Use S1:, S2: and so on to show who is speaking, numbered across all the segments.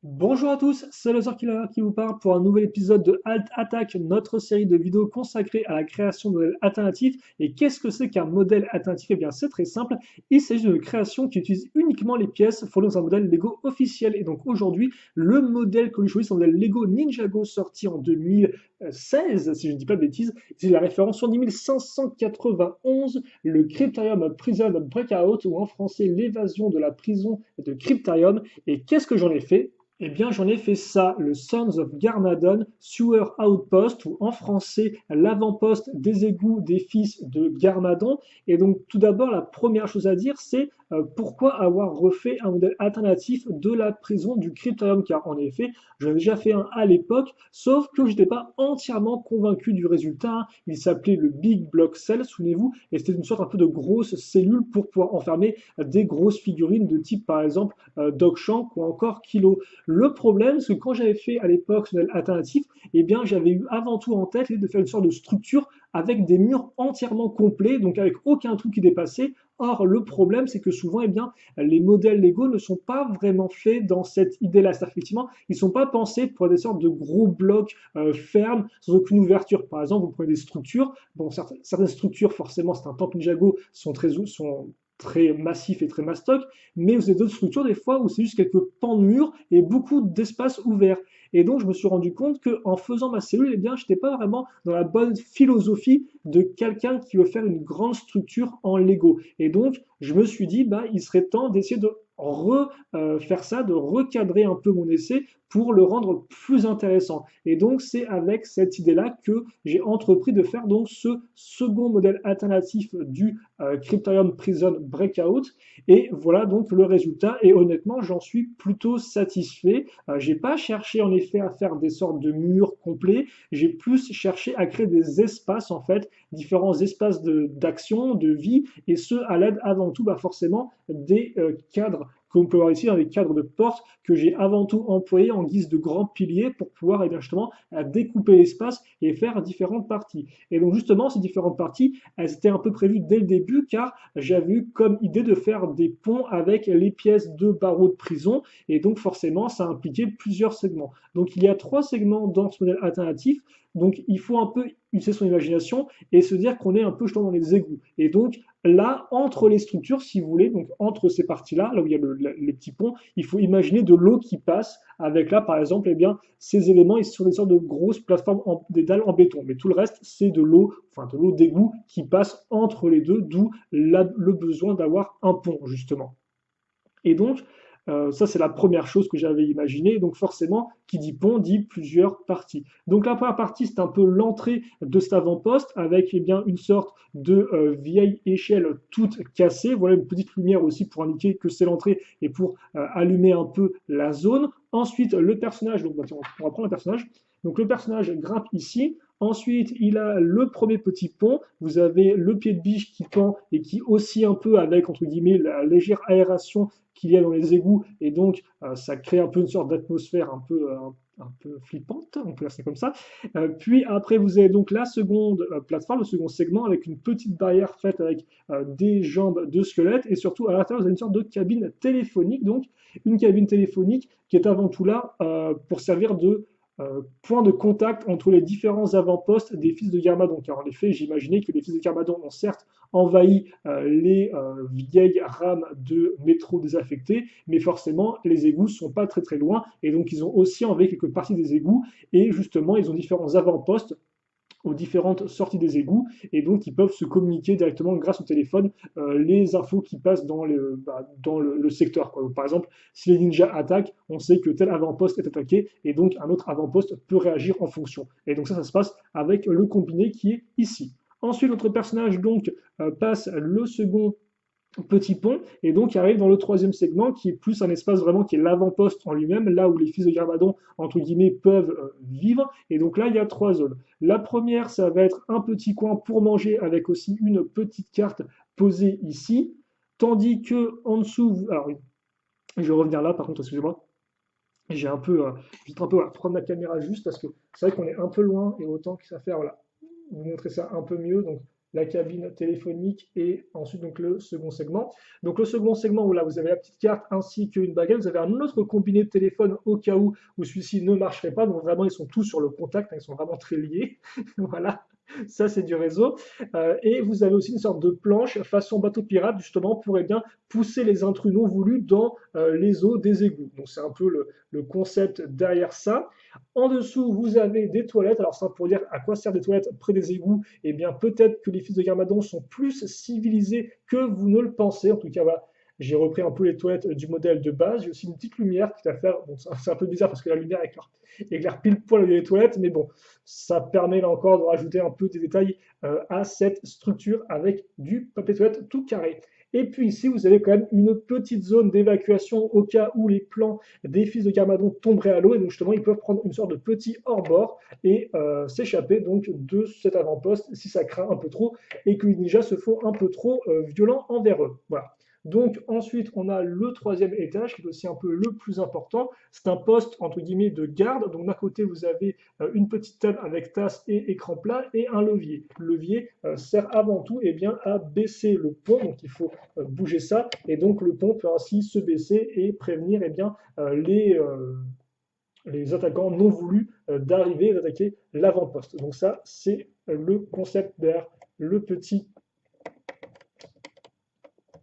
S1: Bonjour à tous, c'est le Killer qui vous parle pour un nouvel épisode de Alt Attack, notre série de vidéos consacrée à la création de modèles alternatifs. Et qu'est-ce que c'est qu'un modèle alternatif? Eh bien, c'est très simple. Il s'agit d'une création qui utilise uniquement les pièces fournies dans un modèle Lego officiel. Et donc aujourd'hui, le modèle que l'on choisit, c'est un modèle Lego Ninjago sorti en 2016, si je ne dis pas de bêtises. C'est la référence 10591, le Cryptarium Prison Breakout, ou en français l'évasion de la prison de Cryptarium. Et qu'est-ce que j'en ai fait? Eh bien, j'en ai fait ça, le Sons of Garmadon Sewer Outpost, ou en français, l'avant-poste des égouts des fils de Garmadon. Et donc, tout d'abord, la première chose à dire, c'est pourquoi avoir refait un modèle alternatif de la prison du Cryptorium, car en effet, j'en ai déjà fait un à l'époque, sauf que je n'étais pas entièrement convaincu du résultat. Il s'appelait le Big Block Cell, souvenez-vous, et c'était une sorte un peu de grosse cellule pour pouvoir enfermer des grosses figurines de type, par exemple, Dog Shank ou encore Kilo. Le problème, c'est que quand j'avais fait à l'époque ce modèle alternatif, eh bien, j'avais eu avant tout en tête l'idée de faire une sorte de structure avec des murs entièrement complets, donc avec aucun trou qui dépassait. Or, le problème, c'est que souvent, eh bien, les modèles Lego ne sont pas vraiment faits dans cette idée-là. C'est-à-dire effectivement, ils ne sont pas pensés pour des sortes de gros blocs fermes, sans aucune ouverture. Par exemple, vous prenez des structures. Bon, certaines structures, forcément, c'est un temple Ninjago, sont très massifs et très mastoc, mais vous avez d'autres structures des fois où c'est juste quelques pans de mur et beaucoup d'espace ouvert. Et donc je me suis rendu compte qu'en faisant ma cellule, eh bien, je n'étais pas vraiment dans la bonne philosophie de quelqu'un qui veut faire une grande structure en Lego. Et donc je me suis dit, bah, il serait temps d'essayer de refaire ça, de recadrer un peu mon essai pour le rendre plus intéressant. Et donc c'est avec cette idée-là que j'ai entrepris de faire donc ce second modèle alternatif du Cryptorium Prison Breakout. Et voilà donc le résultat. Et honnêtement, j'en suis plutôt satisfait. J'ai pas cherché en effet à faire des sortes de murs complets. J'ai plus cherché à créer des espaces en fait, différents espaces d'action, de vie, et ce à l'aide avant tout, bah, forcément, des cadres qu'on peut voir ici dans les cadres de porte que j'ai avant tout employés en guise de grands piliers pour pouvoir eh bien, justement découper l'espace et faire différentes parties. Et donc justement, ces différentes parties, elles étaient un peu prévues dès le début car j'avais eu comme idée de faire des ponts avec les pièces de barreaux de prison et donc forcément ça impliquait plusieurs segments. Donc il y a trois segments dans ce modèle alternatif, donc il faut un peu utiliser son imagination et se dire qu'on est un peu justement dans les égouts. Et donc là, entre les structures, si vous voulez, donc entre ces parties-là, là où il y a les petits ponts, il faut imaginer de l'eau qui passe avec là, par exemple, eh bien, ces éléments, ils sont des sortes de grosses plateformes, des dalles en béton. Mais tout le reste, c'est de l'eau, enfin de l'eau d'égout qui passe entre les deux, d'où le besoin d'avoir un pont, justement. Et donc, ça, c'est la première chose que j'avais imaginée. Donc, forcément, qui dit pont dit plusieurs parties. Donc, la première partie, c'est un peu l'entrée de cet avant-poste avec eh bien, une sorte de vieille échelle toute cassée. Voilà une petite lumière aussi pour indiquer que c'est l'entrée et pour allumer un peu la zone. Ensuite, le personnage, donc on va prendre le personnage. Donc, le personnage grimpe ici. Ensuite, il a le premier petit pont. Vous avez le pied de biche qui pend et qui oscille un peu avec, entre guillemets, la légère aération qu'il y a dans les égouts, et donc ça crée un peu une sorte d'atmosphère un peu flippante, on peut dire ça comme ça. Puis après, vous avez donc la seconde plateforme, le second segment, avec une petite barrière faite avec des jambes de squelette, et surtout à l'intérieur, vous avez une sorte de cabine téléphonique, donc une cabine téléphonique qui est avant tout là pour servir de point de contact entre les différents avant-postes des fils de Garmadon. Car en effet, j'imaginais que les fils de Garmadon ont certes envahi les vieilles rames de métro désaffectées, mais forcément, les égouts ne sont pas très très loin, et donc ils ont aussi envahi quelques parties des égouts, et justement, ils ont différents avant-postes aux différentes sorties des égouts, et donc ils peuvent se communiquer directement grâce au téléphone les infos qui passent dans le secteur. Quoi. Donc, par exemple, si les ninjas attaquent, on sait que tel avant-poste est attaqué, et donc un autre avant-poste peut réagir en fonction. Et donc ça se passe avec le combiné qui est ici. Ensuite, notre personnage donc passe le second petit pont, et donc il arrive dans le troisième segment qui est plus un espace vraiment qui est l'avant-poste en lui-même, là où les fils de Garmadon, entre guillemets, peuvent vivre. Et donc là, il y a trois zones. La première, ça va être un petit coin pour manger avec aussi une petite carte posée ici, tandis que en dessous, alors je vais revenir là par contre, excusez-moi, j'ai un peu, voilà, prendre ma caméra juste parce que c'est vrai qu'on est un peu loin et autant que ça faire, voilà, vous montrer ça un peu mieux. Donc la cabine téléphonique et ensuite donc le second segment. Donc le second segment où là vous avez la petite carte ainsi qu'une baguette, vous avez un autre combiné de téléphone au cas où celui-ci ne marcherait pas. Donc vraiment ils sont tous sur le contact, hein, ils sont vraiment très liés. Voilà. Ça, c'est du réseau. Et vous avez aussi une sorte de planche façon bateau pirate, justement, pour eh bien, pousser les intrus non voulus dans les eaux des égouts. Donc, c'est un peu le concept derrière ça. En dessous, vous avez des toilettes. Alors, ça, pour dire à quoi servent des toilettes près des égouts, eh bien, peut-être que les fils de Garmadon sont plus civilisés que vous ne le pensez. En tout cas, voilà, j'ai repris un peu les toilettes du modèle de base. J'ai aussi une petite lumière qui est à faire. Bon, c'est un peu bizarre parce que la lumière éclaire pile poil les toilettes, mais bon, ça permet là encore de rajouter un peu des détails à cette structure avec du papier toilette tout carré. Et puis ici, vous avez quand même une petite zone d'évacuation au cas où les plans des fils de Garmadon tomberaient à l'eau. Et donc justement, ils peuvent prendre une sorte de petit hors-bord et s'échapper donc de cet avant-poste si ça craint un peu trop et que les ninjas se font un peu trop violents envers eux. Voilà. Donc ensuite, on a le troisième étage qui est aussi un peu le plus important. C'est un poste entre guillemets de garde. Donc d'un côté, vous avez une petite table avec tasse et écran plat et un levier. Le levier sert avant tout eh bien, à baisser le pont, donc il faut bouger ça, et donc le pont peut ainsi se baisser et prévenir eh bien, les attaquants non voulus d'arriver et d'attaquer l'avant-poste. Donc ça, c'est le concept derrière le petit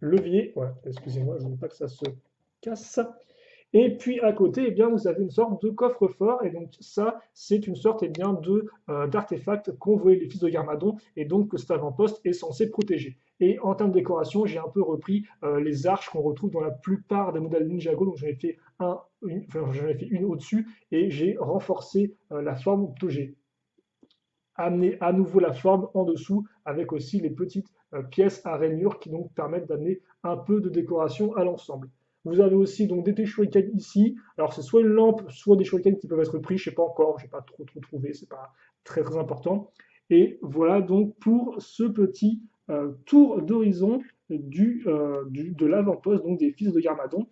S1: levier. Voilà, excusez-moi, je ne veux pas que ça se casse. Et puis à côté, eh bien, vous avez une sorte de coffre-fort, et donc ça, c'est une sorte eh bien, d'artefact qu'ont volé les fils de Garmadon, et donc que cet avant-poste est censé protéger. Et en termes de décoration, j'ai un peu repris les arches qu'on retrouve dans la plupart des modèles Ninjago, donc j'en ai fait une au-dessus, et j'ai renforcé la forme, plutôt j'ai amené à nouveau la forme en dessous, avec aussi les petites pièces à rainures qui donc permettent d'amener un peu de décoration à l'ensemble. Vous avez aussi donc des shurikens ici. Alors c'est soit une lampe, soit des shurikens qui peuvent être pris, je sais pas encore, j'ai pas trop trouvé, c'est pas très important. Et voilà donc pour ce petit tour d'horizon de l'avant-poste donc des fils de Garmadon.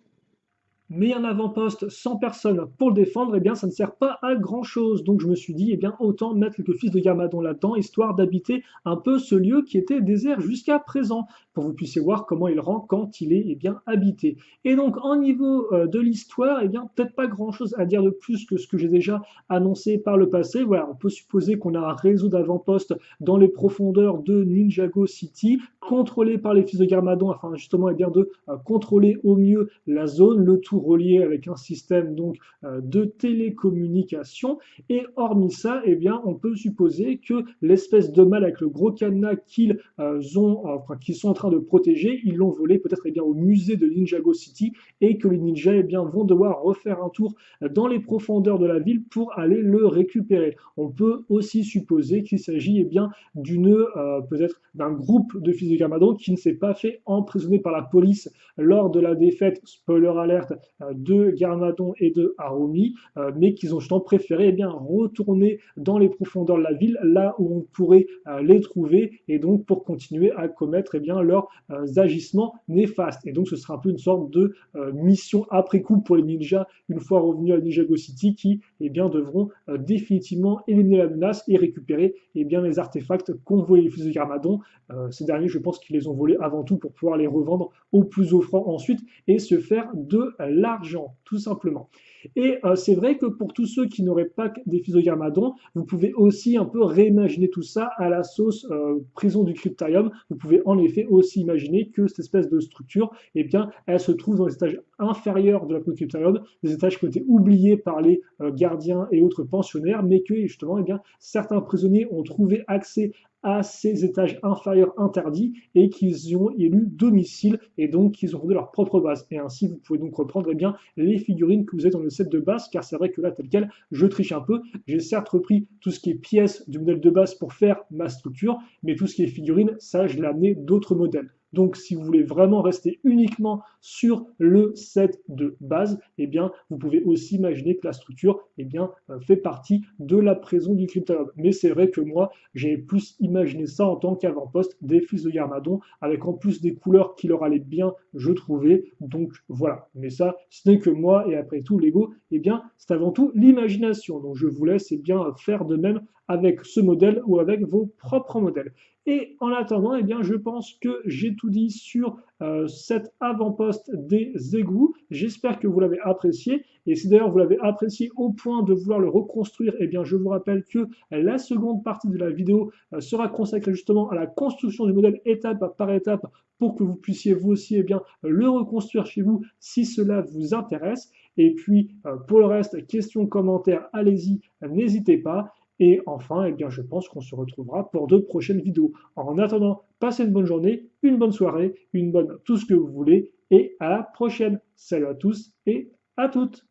S1: Mais un avant-poste sans personne pour le défendre, eh bien, ça ne sert pas à grand-chose. Donc je me suis dit, eh bien, autant mettre quelques fils de Garmadon là-dedans, histoire d'habiter un peu ce lieu qui était désert jusqu'à présent, pour que vous puissiez voir comment il rend quand il est eh bien, habité. Et donc, en niveau de l'histoire, eh bien, peut-être pas grand-chose à dire de plus que ce que j'ai déjà annoncé par le passé. Voilà, on peut supposer qu'on a un réseau d'avant-postes dans les profondeurs de Ninjago City, contrôlé par les fils de Garmadon, afin justement eh bien, de contrôler au mieux la zone, le tout relié avec un système donc de télécommunication. Et hormis ça, eh bien, on peut supposer que l'espèce de mâle avec le gros cadenas qu'ils sont en train de protéger, ils l'ont volé peut-être eh bien, au musée de Ninjago City et que les ninjas eh bien, vont devoir refaire un tour dans les profondeurs de la ville pour aller le récupérer. On peut aussi supposer qu'il s'agit eh bien, peut-être d'un groupe de fils de Garmadon qui ne s'est pas fait emprisonner par la police lors de la défaite, spoiler alerte, de Garmadon et de Harumi, mais qu'ils ont justement préféré eh bien, retourner dans les profondeurs de la ville, là où on pourrait les trouver, et donc pour continuer à commettre eh bien, leurs agissements néfastes. Et donc ce sera un peu une sorte de mission après coup pour les ninjas, une fois revenus à Ninjago City, qui eh bien, devront définitivement éliminer la menace et récupérer eh bien, les artefacts qu'ont volés les fils de Garmadon. Ces derniers, je pense qu'ils les ont volés avant tout pour pouvoir les revendre au plus offrant ensuite et se faire de l'argent, tout simplement. Et c'est vrai que pour tous ceux qui n'auraient pas des fils de Garmadon, vous pouvez aussi un peu réimaginer tout ça à la sauce prison du Cryptarium. Vous pouvez en effet aussi imaginer que cette espèce de structure, eh bien, elle se trouve dans les étages inférieurs de la prison du Cryptarium, des étages qui ont été oubliés par les gardiens et autres pensionnaires, mais que justement, eh bien, certains prisonniers ont trouvé accès à ces étages inférieurs interdits et qu'ils y ont élu domicile et donc qu'ils ont fondé leur propre base. Et ainsi, vous pouvez donc reprendre eh bien, les figurines que vous avez dans le set de base, car c'est vrai que là, tel quel, je triche un peu. J'ai certes repris tout ce qui est pièces du modèle de base pour faire ma structure, mais tout ce qui est figurines, ça, je l'ai amené d'autres modèles. Donc, si vous voulez vraiment rester uniquement sur le set de base, eh bien, vous pouvez aussi imaginer que la structure eh bien, fait partie de la prison du Cryptarium. Mais c'est vrai que moi, j'ai plus imaginé ça en tant qu'avant-poste des fils de Garmadon, avec en plus des couleurs qui leur allaient bien, je trouvais. Donc voilà. Mais ça, ce n'est que moi, et après tout, Lego, eh bien, c'est avant tout l'imagination. Donc je vous laisse eh bien, faire de même avec ce modèle ou avec vos propres modèles. Et en attendant, eh bien, je pense que j'ai tout dit sur cet avant-poste des égouts. J'espère que vous l'avez apprécié. Et si d'ailleurs vous l'avez apprécié au point de vouloir le reconstruire, eh bien, je vous rappelle que la seconde partie de la vidéo sera consacrée justement à la construction du modèle étape par étape pour que vous puissiez vous aussi eh bien, le reconstruire chez vous si cela vous intéresse. Et puis, pour le reste, questions, commentaires, allez-y, n'hésitez pas. Et enfin, eh bien, je pense qu'on se retrouvera pour de prochaines vidéos. En attendant, passez une bonne journée, une bonne soirée, une bonne tout ce que vous voulez, et à la prochaine. Salut à tous et à toutes.